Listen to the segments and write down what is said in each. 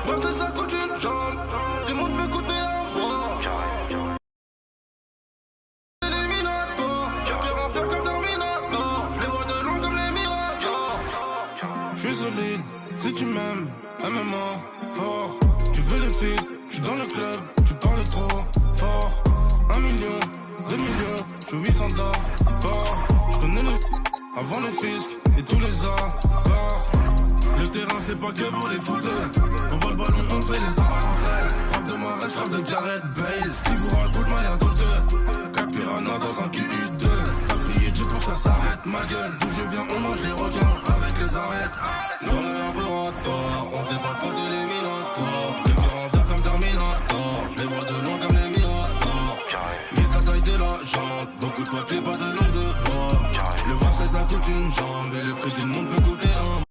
Parce que ça coûte une jambe. Tout le monde veut goûter à moi. Éliminatoire. J'ai cœur en fer comme Terminator. Je les vois de loin comme les Miradors. Je suis solide, si tu m'aimes, aime-moi fort. Tu veux le feed, je suis dans le club, tu parles trop fort. 1 million, 2 millions, je suis 800 d'abord. Je connais le avant le fisc et tous les apports. Le terrain c'est pas que pour les footers. On voit le ballon, on fait les arrêts. Frappe de Marais, frappe de Gareth Bale. Ce qui vous raconte m'a l'air douteux. Cap Piranha dans un QU2. T'as crié Dieu pour que ça s'arrête. Ma gueule, d'où je viens, on mange les requins avec les arêtes. Dans le laboratoire, on fait pas de faute éliminatoire. Le cœur en fer comme Terminator. Je les vois de loin comme les Miradors. Guette la taille de la jambe. Beaucoup de papier, pas de langue de bois. Le vaccin ça coûte une jambe. Et le prix du monde peut coûter un.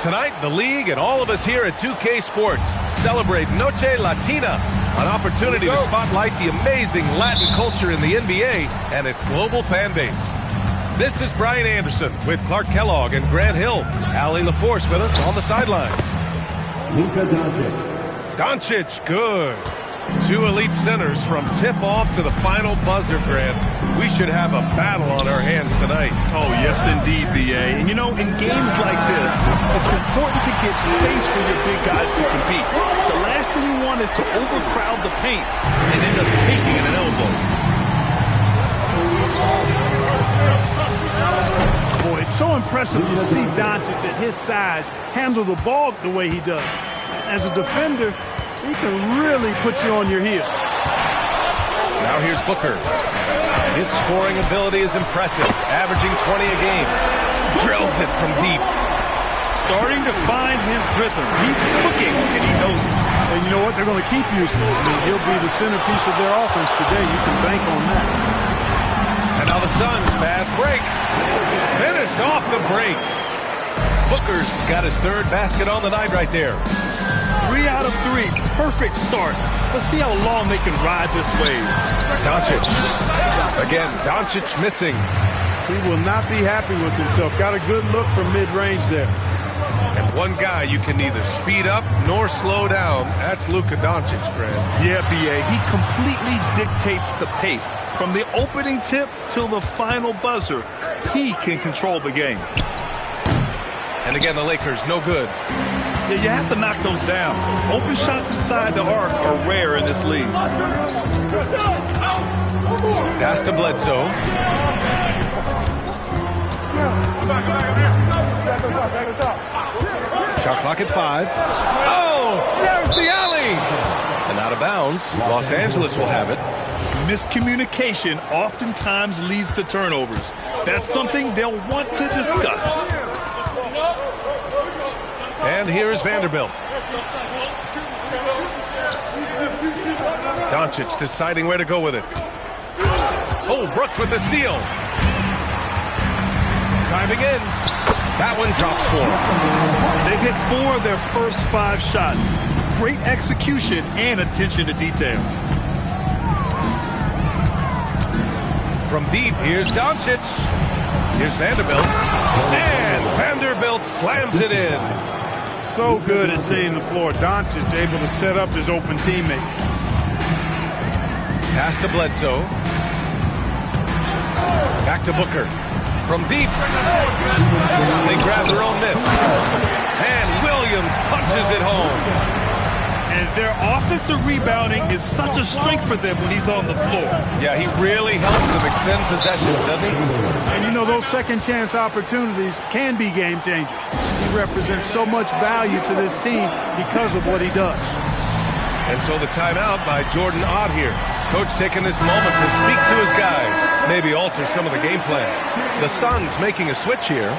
Tonight, the league and all of us here at 2K Sports celebrate Noche Latina, an opportunity to spotlight the amazing Latin culture in the NBA and its global fan base. This is Brian Anderson with Clark Kellogg and Grant Hill. Allie LaForce with us on the sidelines. Luka Doncic. Doncic, good. Two elite centers from tip-off to the final buzzer, Grant. We should have a battle on our hands tonight. Oh, yes, indeed, B.A. And, you know, in games like this, it's important to give space for your big guys to compete. The last thing you want is to overcrowd the paint and end up taking an elbow. Boy, it's so impressive to see Doncic at his size handle the ball the way he does. As a defender, he can really put you on your heel. Now here's Booker. His scoring ability is impressive, averaging 20 a game. Drills it from deep. Starting to find his rhythm. He's cooking, and he knows it. And you know what? They're going to keep using him. I mean, he'll be the centerpiece of their offense today. You can bank on that. And now the Suns fast break. Finished off the break. Booker's got his third basket on the night right there. 3 out of 3. Perfect start. Let's see how long they can ride this wave. Doncic. Again, Doncic missing. He will not be happy with himself. Got a good look from mid-range there. And one guy you can neither speed up nor slow down. That's Luka Doncic, Grant. Yeah, B.A. He completely dictates the pace. From the opening tip till the final buzzer, he can control the game. And again, the Lakers, no good. Yeah, you have to knock those down. Open shots inside the arc are rare in this league. Pass to Bledsoe. Shot clock at 5. Oh, there's the alley. And out of bounds. Los Angeles will have it. Miscommunication oftentimes leads to turnovers. That's something they'll want to discuss. And here's Vanderbilt. Doncic deciding where to go with it. Oh, Brooks with the steal. Driving in. That one drops 4. They've hit 4 of their first 5 shots. Great execution and attention to detail. From deep, here's Doncic. Here's Vanderbilt. And Vanderbilt slams it in. So good at seeing the floor. Doncic able to set up his open teammates. Pass to Bledsoe. Back to Booker. From deep. They grab their own miss. And Williams punches it home. And their offensive rebounding is such a strength for them when he's on the floor. Yeah, he really helps them extend possessions, doesn't he? And you know, those second chance opportunities can be game changers. He represents so much value to this team because of what he does. And so the timeout by Jordan Ott here. Coach taking this moment to speak to his guys, maybe alter some of the game plan. The Suns making a switch here.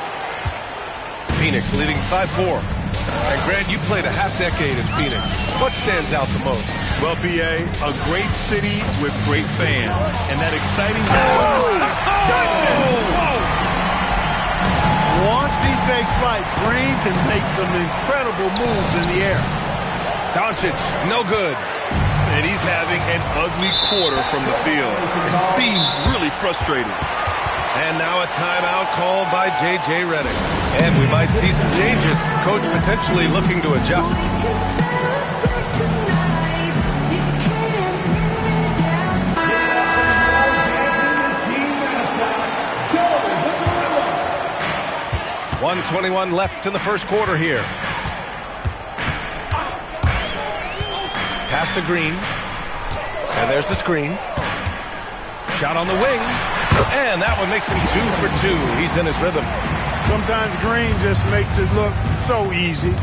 Phoenix leading 5-4. And Grant, you played a half-decade in Phoenix. What stands out the most? Well, B.A., a great city with great fans. And that exciting... Once he takes flight, Green can make some incredible moves in the air. Doncic, no good. And he's having an ugly quarter from the field. It seems really frustrated. And now a timeout called by J.J. Redick. And we might see some changes. Coach potentially looking to adjust. .121 left in the first quarter here. Pass to Green. And there's the screen. Shot on the wing. And that one makes him 2 for 2. He's in his rhythm. Sometimes Green just makes it look so easy.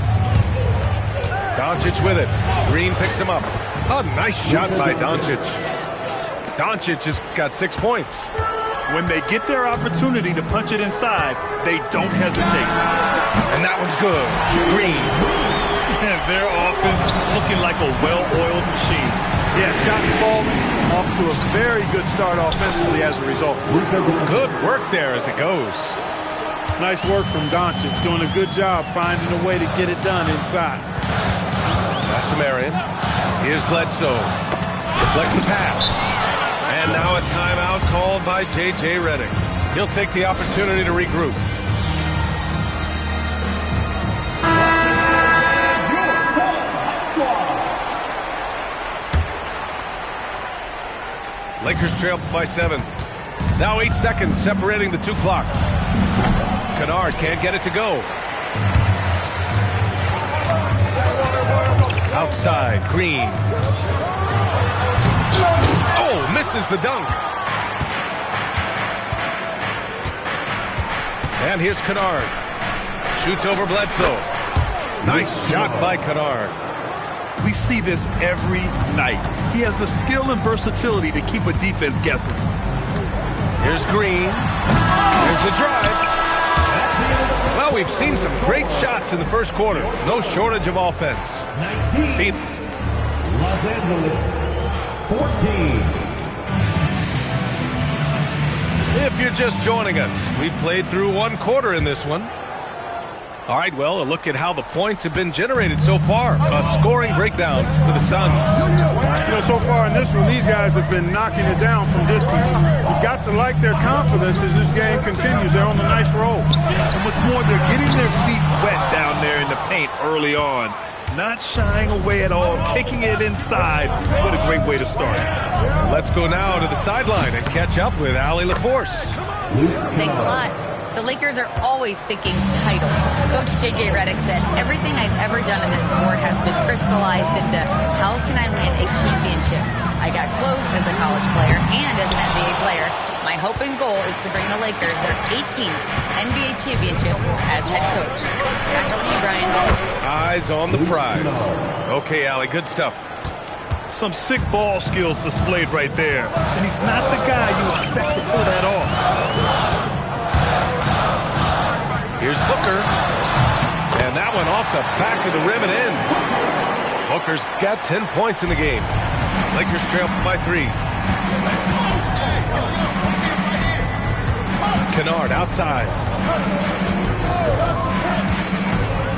Doncic with it. Green picks him up. A nice shot by Doncic. Doncic has got 6 points. When they get their opportunity to punch it inside, they don't hesitate. And that one's good. Green. And their offense looking like a well-oiled machine. Yeah, shots falling off to a very good start offensively as a result. Good work there as it goes. Nice work from Doncic, doing a good job finding a way to get it done inside. Pass to Marion. Here's Bledsoe. Deflects the pass. And now a timeout called by J.J. Redick. He'll take the opportunity to regroup. Lakers trail by 7. Now 8 seconds separating the 2 clocks. Kennard can't get it to go. Outside, Green. Oh, misses the dunk. And here's Kennard. Shoots over Bledsoe. Nice shot by Kennard. We see this every night. He has the skill and versatility to keep a defense guessing. Here's Green. Here's the drive. Well, we've seen some great shots in the first quarter. No shortage of offense. 19. Los Angeles, 14. If you're just joining us, we played through 1 quarter in this one. All right, well, a look at how the points have been generated so far. A scoring breakdown for the Suns. You know, so far in this one, these guys have been knocking it down from distance. You've got to like their confidence as this game continues. They're on a nice roll. And what's more, they're getting their feet wet down there in the paint early on. Not shying away at all, taking it inside. What a great way to start. Let's go now to the sideline and catch up with Allie LaForce. Thanks a lot. The Lakers are always thinking title. Coach J.J. Redick said, everything I've ever done in this sport has been crystallized into how can I win a championship. I got close as a college player and as an goal is to bring the Lakers their 18th NBA championship as head coach. Back over to you, Brian. Eyes on the prize. Okay, Allie, good stuff. Some sick ball skills displayed right there. And he's not the guy you expect to pull that off. Here's Booker. And that one off the back of the rim and in. Booker's got 10 points in the game. Lakers trail by 3. Kennard outside.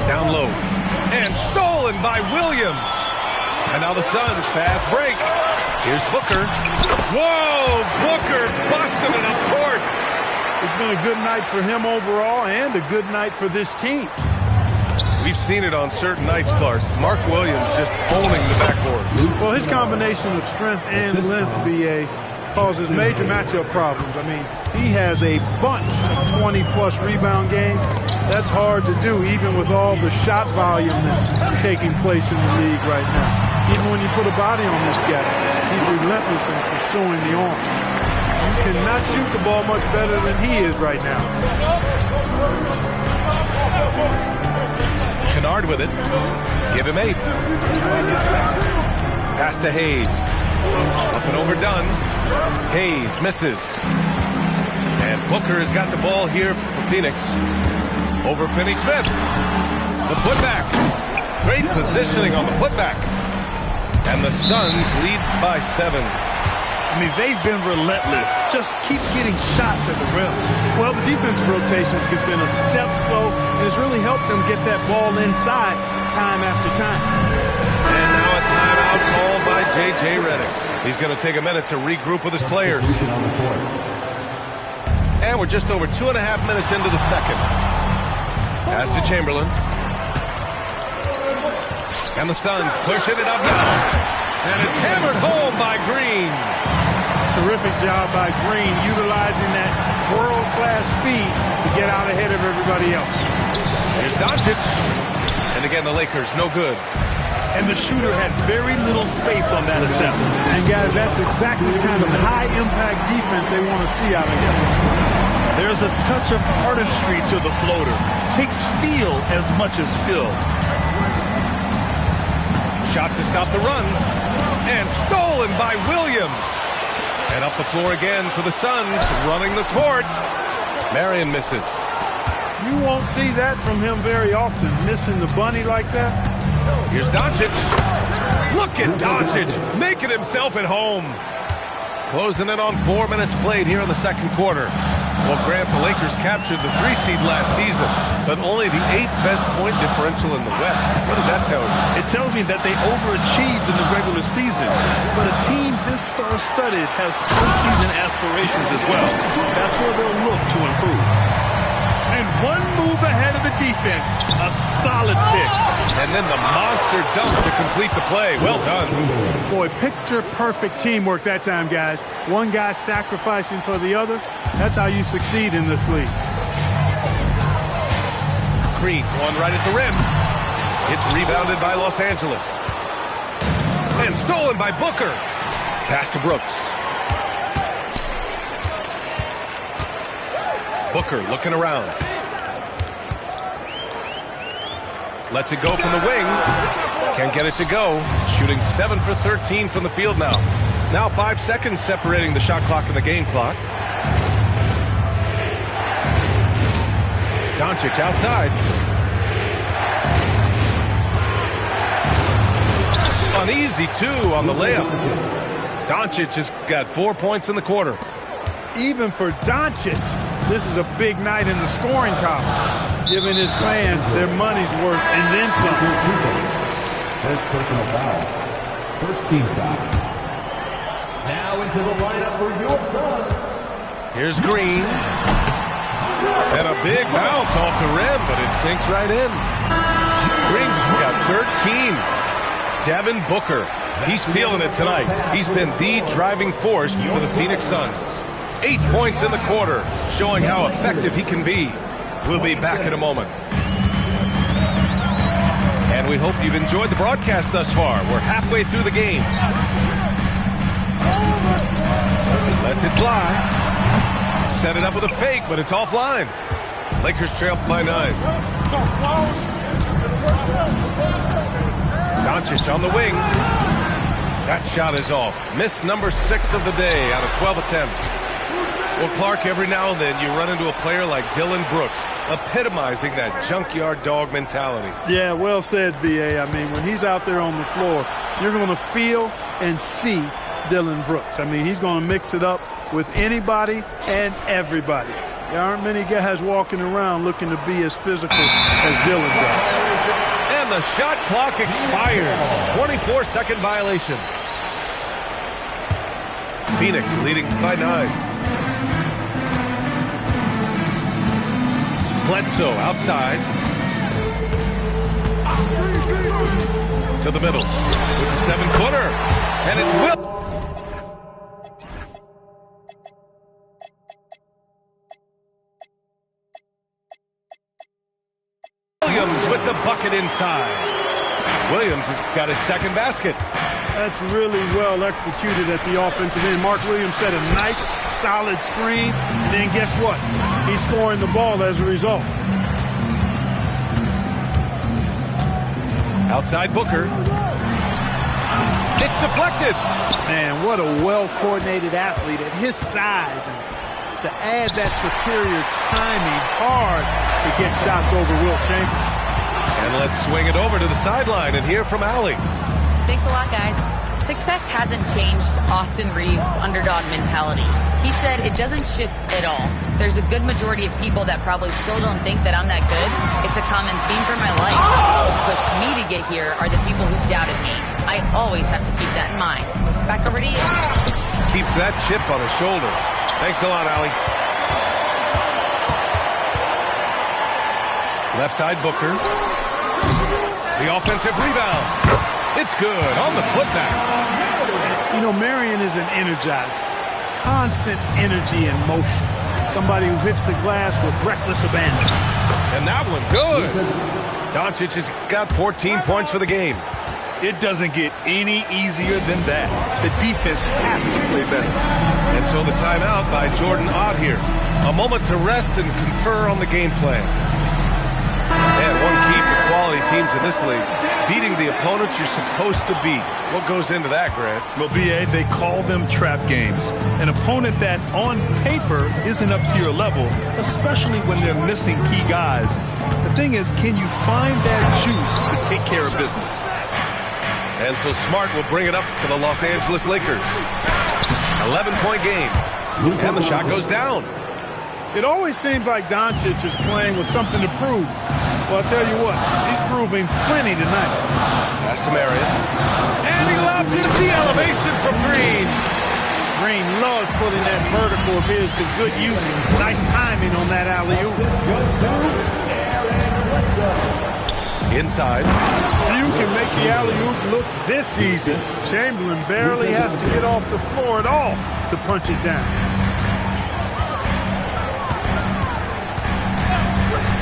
Down low. And stolen by Williams. And now the Suns fast break. Here's Booker. Whoa! Booker busting it up court. It's been a good night for him overall and a good night for this team. We've seen it on certain nights, Clark. Mark Williams just owning the backboard. Well, his combination of strength and length, BA, causes major matchup problems. I mean, he has a bunch of 20-plus rebound games. That's hard to do, even with all the shot volume that's taking place in the league right now. Even when you put a body on this guy, he's relentless in pursuing the arm. You cannot shoot the ball much better than he is right now. Kennard with it. Give him 8. Pass to Hayes. Up and overdone. Hayes misses. And Booker has got the ball here for Phoenix. Over Finney-Smith. The putback. Great positioning on the putback. And the Suns lead by 7. I mean, they've been relentless. Just keep getting shots at the rim. Well, the defensive rotations have been a step slow, and it's really helped them get that ball inside time after time. And now a timeout called by J.J. Redick. He's going to take a minute to regroup with his players. And we're just over 2.5 minutes into the second. Pass to Chamberlain. And the Suns pushing it up now. And it's hammered home by Green. Terrific job by Green, utilizing that world-class speed to get out ahead of everybody else. Here's Doncic. And again, the Lakers, no good. And the shooter had very little space on that attempt. And guys, that's exactly the kind of high-impact defense they want to see out of him. There's a touch of artistry to the floater. Takes feel as much as skill. Shot to stop the run. And stolen by Williams. And up the floor again for the Suns, running the court. Marion misses. You won't see that from him very often, missing the bunny like that. Here's Doncic. Look at Doncic, making himself at home. Closing in on 4 minutes played here in the second quarter. Well, Grant, the Lakers captured the 3 seed last season, but only the 8th best point differential in the West. What does that tell you? It tells me that they overachieved in the regular season, but a team this star-studded has postseason aspirations as well. That's where they'll look to improve. And one move ahead of the defense, a solid pick. And then the monster dunk to complete the play. Well done. Boy, picture-perfect teamwork that time, guys. One guy sacrificing for the other. That's how you succeed in this league. Green, one right at the rim. It's rebounded by Los Angeles. And stolen by Booker. Pass to Brooks. Booker looking around. Lets it go from the wing. Can't get it to go. Shooting 7 for 13 from the field now. Now 5 seconds separating the shot clock and the game clock. Doncic outside. Uneasy, too, on the layup. Doncic has got 4 points in the quarter. Even for Doncic, this is a big night in the scoring column, giving his fans their money's worth and then some. First personal foul. First team foul. Now into the lineup for your Suns. Here's Green. And a big bounce off the rim, but it sinks right in. Green's got 13. Devin Booker, he's feeling it tonight. He's been the driving force for the Phoenix Suns. 8 points in the quarter, showing how effective he can be. We'll be back in a moment. And we hope you've enjoyed the broadcast thus far. We're halfway through the game. Lets it fly. set it up with a fake, but it's offline. Lakers trail by 9. Doncic on the wing. That shot is off. Miss number 6 of the day out of 12 attempts. Well, Clark, every now and then you run into a player like Dillon Brooks, epitomizing that junkyard dog mentality. Yeah, well said, B.A. I mean, when he's out there on the floor, you're going to feel and see Dillon Brooks. I mean, he's going to mix it up with anybody and everybody. There aren't many guys walking around looking to be as physical as Dillon does. And the shot clock expires. 24-second violation. Phoenix leading by 9. Bledsoe outside. To the middle. With the 7-footer. And it's Williams with the bucket inside. Williams has got his second basket. That's really well executed at the offensive end. Mark Williams set a nice, solid screen, and then guess what? He's scoring the ball as a result. Outside Booker. It's deflected. Man, what a well-coordinated athlete at his size. And to add that superior timing, hard to get shots over Wilt Chamberlain. And let's swing it over to the sideline and hear from Allie. Thanks a lot, guys. Success hasn't changed Austin Reeves' underdog mentality. He said it doesn't shift at all. There's a good majority of people that probably still don't think that I'm that good. It's a common theme for my life. What pushed me to get here are the people who doubted me. I always have to keep that in mind. Back over to you. Keeps that chip on his shoulder. Thanks a lot, Allie. Left side Booker. The offensive rebound. It's good on the putback. You know, Marion is an energizer. Constant energy and motion. Somebody who hits the glass with reckless abandon. And that one good. Doncic has got 14 points for the game. It doesn't get any easier than that. The defense has to play better. And so the timeout by Jordan Ott here. A moment to rest and confer on the game plan. And one key for quality teams in this league, beating the opponents you're supposed to beat. What goes into that, Grant? Well, B.A., they call them trap games. An opponent that on paper isn't up to your level, especially when they're missing key guys. The thing is, can you find that juice to take care of business? And so Smart will bring it up for the Los Angeles Lakers. 11-point game. And the shot goes down. It always seems like Doncic is playing with something to prove. Well, I'll tell you what, he's proving plenty tonight. Pass to Marion. And he lobs it at the elevation from Green. Green loves putting that vertical of his to good use. Nice timing on that alley-oop. Inside. Few can make the alley-oop look this easy. Chamberlain barely has to get off the floor at all to punch it down.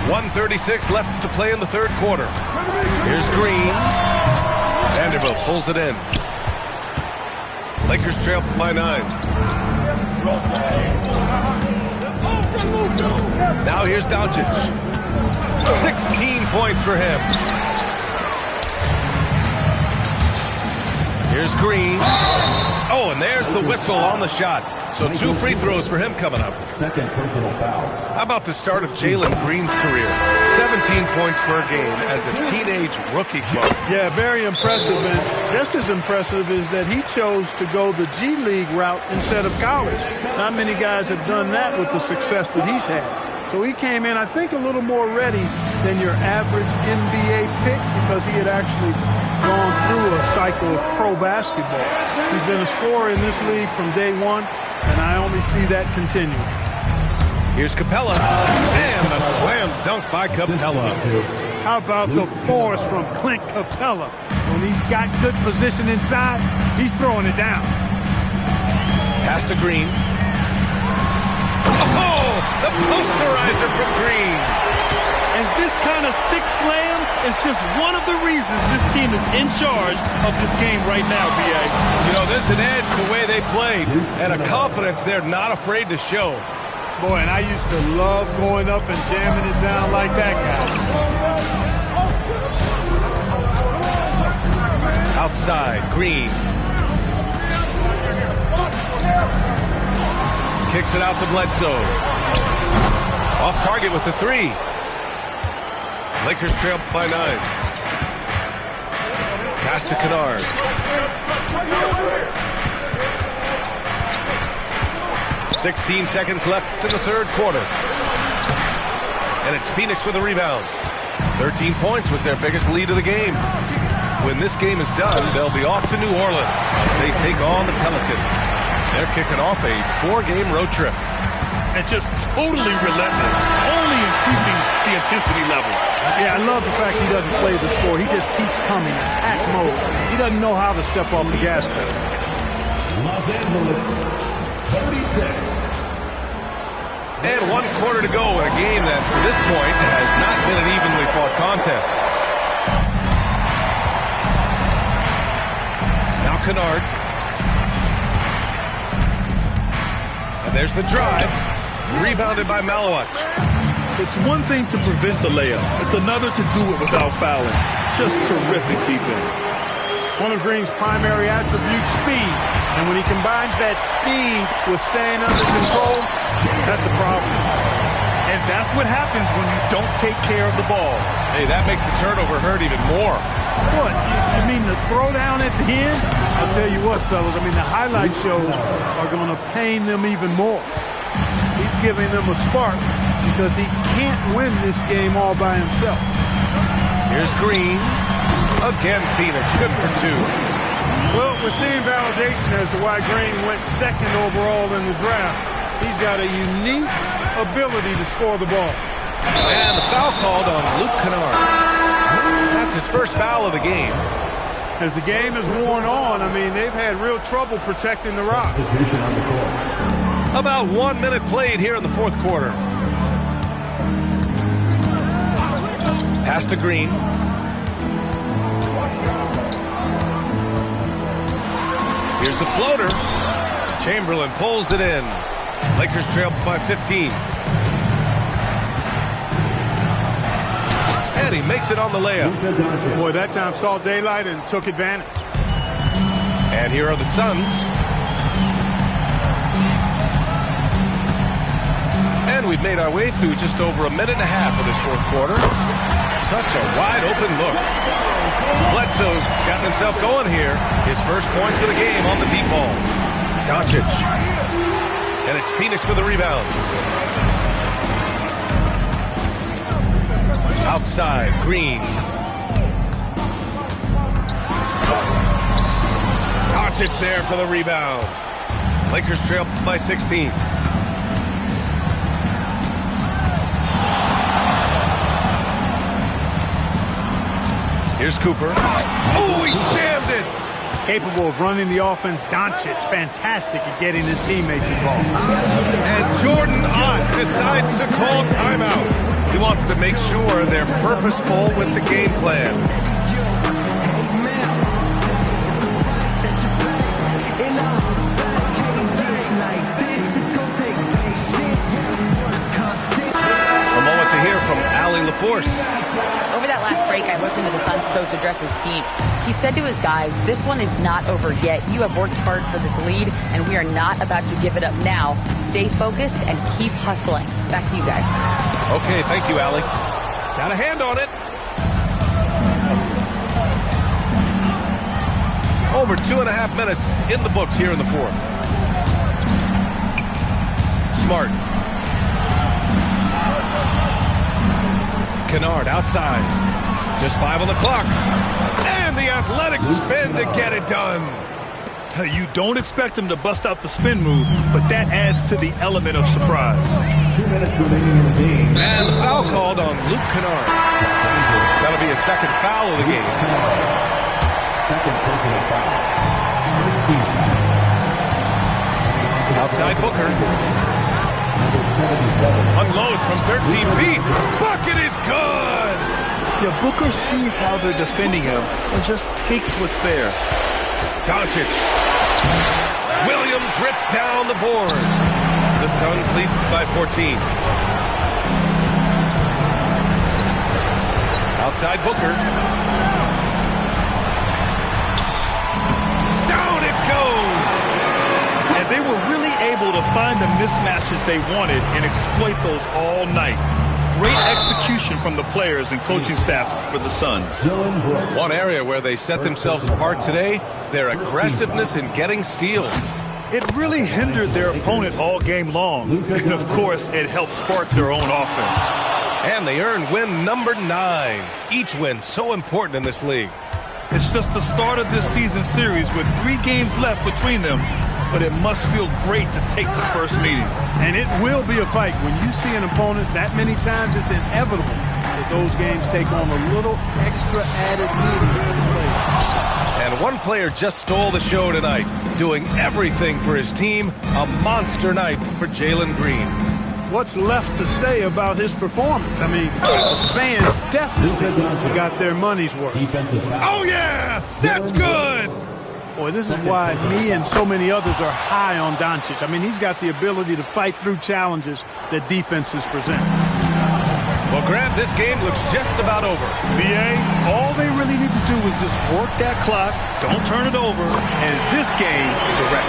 1:36 left to play in the third quarter. Here's Green. Vanderbilt pulls it in. Lakers trail by 9. Now here's Doncic. 16 points for him. Here's Green. Oh, and there's the whistle on the shot. So 2 free throws for him coming up. Second personal foul. How about the start of Jalen Green's career? 17 points per game as a teenage rookie club. Yeah, very impressive. And just as impressive is that he chose to go the G League route instead of college. Not many guys have done that with the success that he's had. So he came in, I think, a little more ready than your average NBA pick because he had actually gone through a cycle of pro basketball. He's been a scorer in this league from day one, and I only see that continuing. Here's Capella, and a slam dunk by Capella. How about the force from Clint Capella? When he's got good position inside, he's throwing it down. Pass to Green. Oh, the posterizer from Green. And this kind of sick slam is just one of the reasons this team is in charge of this game right now, B.A. You know, there's an edge the way they played and a confidence they're not afraid to show. Boy, and I used to love going up and jamming it down like that guy. Outside, Green. Kicks it out to Bledsoe. Off target with the 3. Lakers trail by 9. Pass to Kennard. "16 seconds left in the third quarter. And it's Phoenix with a rebound. 13 points was their biggest lead of the game. When this game is done, they'll be off to New Orleans as they take on the Pelicans. They're kicking off a 4-game road trip. And just totally relentless, only increasing the intensity level. Yeah, I love the fact he doesn't play the score. He just keeps coming, attack mode. He doesn't know how to step off the gas pedal. Los Angeles, 36. And 1 quarter to go in a game that, to this point, has not been an evenly fought contest. Now Kennard. And there's the drive. Rebounded by Malowich. It's one thing to prevent the layup. It's another to do it without fouling. Just terrific defense. One of Green's primary attributes, speed. And when he combines that speed with staying under control, that's a problem. And that's what happens when you don't take care of the ball. Hey, that makes the turnover hurt even more. What? You mean the throwdown at the end? I'll tell you what, fellas. I mean, the highlight shows are going to pain them even more. He's giving them a spark because he can't win this game all by himself. Here's Green. Again, Phoenix. Good for 2. Well, we're seeing validation as to why Green went second overall in the draft. He's got a unique ability to score the ball. And the foul called on Luke Kennard. That's his first foul of the game. As the game has worn on, I mean, they've had real trouble protecting the rock. About 1 minute played here in the fourth quarter. Pass to Green. Here's the floater. Chamberlain pulls it in. Lakers trail by 15. And he makes it on the layup. Boy, that time saw daylight and took advantage. And here are the Suns. And we've made our way through just over a minute and a half of this fourth quarter. Such a wide open look. Bledsoe's gotten himself going here. His first points of the game on the deep ball. Doncic. And it's Phoenix with a rebound. Outside, Green. Doncic there for the rebound. Lakers trail by 16. Here's Cooper. Oh, he jammed it! Capable of running the offense. Doncic, fantastic at getting his teammates involved. And Jordan Ott decides to call timeout. He wants to make sure they're purposeful with the game plan. A moment to hear from Allie LaForce. Over that last break, I listened to the Suns coach address his team. He said to his guys, this one is not over yet. You have worked hard for this lead, and we are not about to give it up now. Stay focused and keep hustling. Back to you guys. Okay, thank you, Allie. Got a hand on it. Over 2.5 minutes in the books here in the fourth. Smart. Kennard outside. Just 5 on the clock. And the athletic spin to get it done. You don't expect him to bust out the spin move, but that adds to the element of surprise. 2 minutes remaining in the game. And the foul called on Luke Kennard. That'll be a second foul of the game. Second personal foul. Outside Booker. Number 77. Unloads from 13 feet. Bucket is good. Yeah, Booker sees how they're defending him and just takes what's there. Doncic. Williams rips down the board. The Suns lead by 14. Outside Booker. Down it goes! And they were really able to find the mismatches they wanted and exploit those all night. Great execution from the players and coaching staff for the Suns. One area where they set themselves apart today, their aggressiveness in getting steals. It really hindered their opponent all game long. And of course, it helped spark their own offense. And they earned win number 9. Each win so important in this league. It's just the start of this season series with 3 games left between them, but it must feel great to take the first meeting. And it will be a fight. When you see an opponent that many times, it's inevitable that those games take on a little extra added meaning. And one player just stole the show tonight, doing everything for his team. A monster night for Jalen Green. What's left to say about his performance? I mean, the fans definitely got their money's worth. Oh, yeah! That's good! Boy, this is why me and so many others are high on Doncic. I mean, he's got the ability to fight through challenges that defenses present. Well, Grant, this game looks just about over. B.A., all they really need to do is just work that clock, don't turn it over, and this game is a wrap.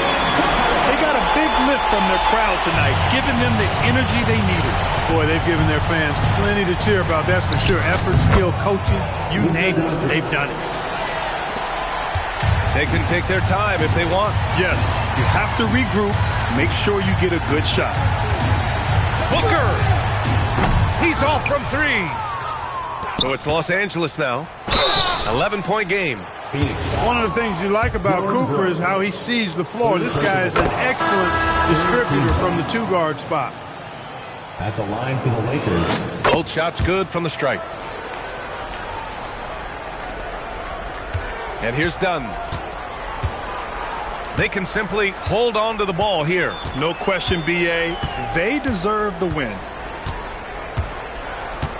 They got a big lift from their crowd tonight, giving them the energy they needed. Boy, they've given their fans plenty to cheer about, that's for sure. Effort, skill, coaching, you name it, they've done it. They can take their time if they want. Yes, you have to regroup, make sure you get a good shot. Booker! He's off from 3. So it's Los Angeles now. 11-point game. One of the things you like about Cooper is how he sees the floor. This guy is an excellent distributor from the 2-guard spot. At the line for the Lakers. Both shots good from the stripe. And here's Dunn. They can simply hold on to the ball here. No question, B.A., they deserve the win.